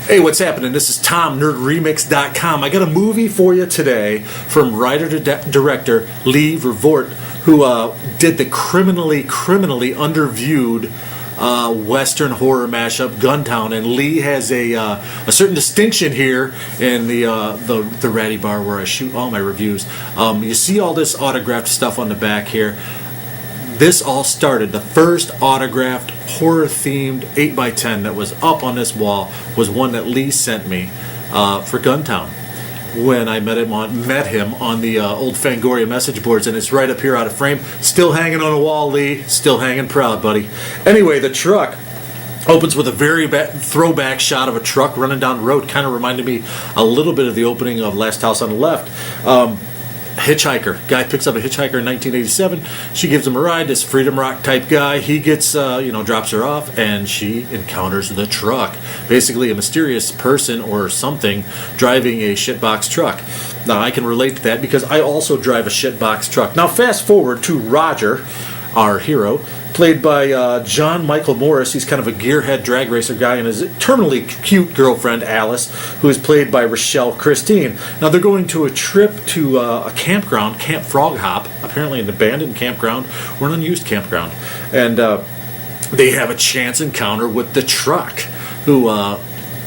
Hey, what's happening? This is Tom, NerdRemix.cm. I got a movie for you today from writer-director Lee Vervoort, who did the criminally underviewed Western horror mashup Guntown, and Lee has a certain distinction here in the Ratty Bar where I shoot all my reviews. You see all this autographed stuff on the back here. This all started, the first autographed horror-themed 8x10 that was up on this wall was one that Lee sent me for Guntown when I met him on the old Fangoria message boards, and it's right up here out of frame, still hanging on the wall, Lee, still hanging proud, buddy. Anyway, the truck opens with a very throwback shot of a truck running down the road, kind of reminded me a little bit of the opening of Last House on the Left. Hitchhiker. Guy picks up a hitchhiker in 1987. She gives him a ride. This Freedom Rock type guy. He gets, drops her off, and she encounters the truck. Basically, a mysterious person or something driving a shitbox truck. Now, I can relate to that because I also drive a shitbox truck. Now, fast forward to Roger, our hero, played by John Michael Morris. He's kind of a gearhead drag racer guy, and his terminally cute girlfriend, Alice, who is played by Rochelle Christine. Now, they're going to a trip to a campground, Camp Frog Hop, apparently an abandoned campground or an unused campground. And they have a chance encounter with the truck, who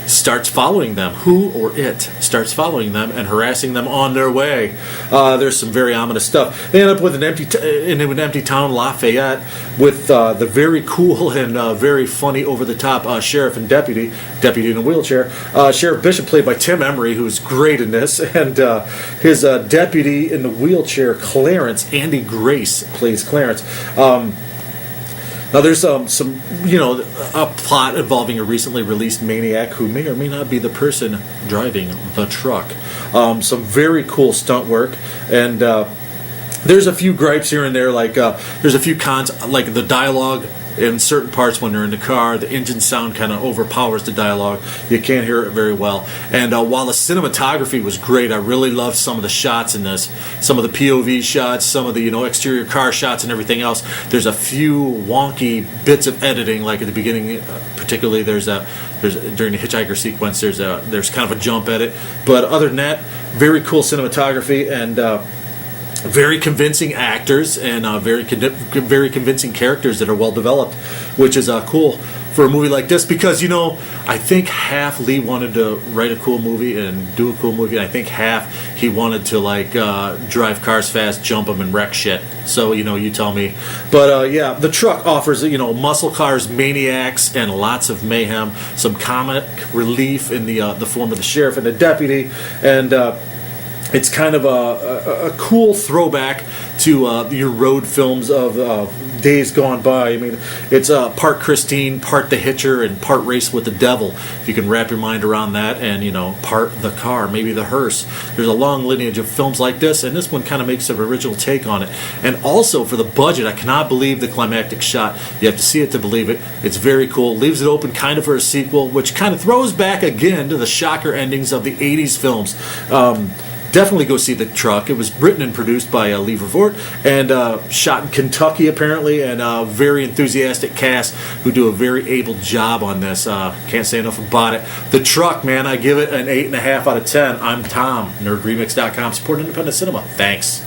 starts following them. Who or it starts following them and harassing them on their way. There's some very ominous stuff. They end up with an empty town, Lafayette, with the very cool and very funny, over-the-top sheriff and deputy in a wheelchair. Sheriff Bishop, played by Tim Emery, who's great in this, and his deputy in the wheelchair, Clarence, Andy Grace, plays Clarence. Now, there's a plot involving a recently released maniac who may or may not be the person driving the truck. Some very cool stunt work, and there's a few gripes here and there, like there's a few cons, like the dialogue in certain parts when they're in the car. The engine sound kind of overpowers the dialogue. You can't hear it very well. And while the cinematography was great, I really loved some of the shots in this. Some of the POV shots, some of the exterior car shots and everything else. There's a few wonky bits of editing, like at the beginning, particularly there's during the hitchhiker sequence, there's kind of a jump edit. But other than that, very cool cinematography and very convincing actors and very convincing characters that are well developed, which is cool for a movie like this, because I think half Lee wanted to write a cool movie and do a cool movie, and I think half he wanted to drive cars fast, jump them, and wreck shit. So you tell me. But yeah, the truck offers muscle cars, maniacs, and lots of mayhem. Some comic relief in the form of the sheriff and the deputy, and it's kind of a cool throwback to your road films of days gone by. I mean, it's part Christine, part The Hitcher, and part Race with the Devil. If you can wrap your mind around that, and part The Car, maybe The Hearse. There's a long lineage of films like this, and this one kind of makes an original take on it. And also, for the budget, I cannot believe the climactic shot. You have to see it to believe it. It's very cool. Leaves it open kind of for a sequel, which kind of throws back again to the shocker endings of the 80s films. Definitely go see The Truck. It was written and produced by Lee Vervoort and shot in Kentucky, apparently, and a very enthusiastic cast who do a very able job on this. Can't say enough about it. The Truck, man, I give it an 8.5 out of 10. I'm Tom, NerdRemix.com, support independent cinema. Thanks.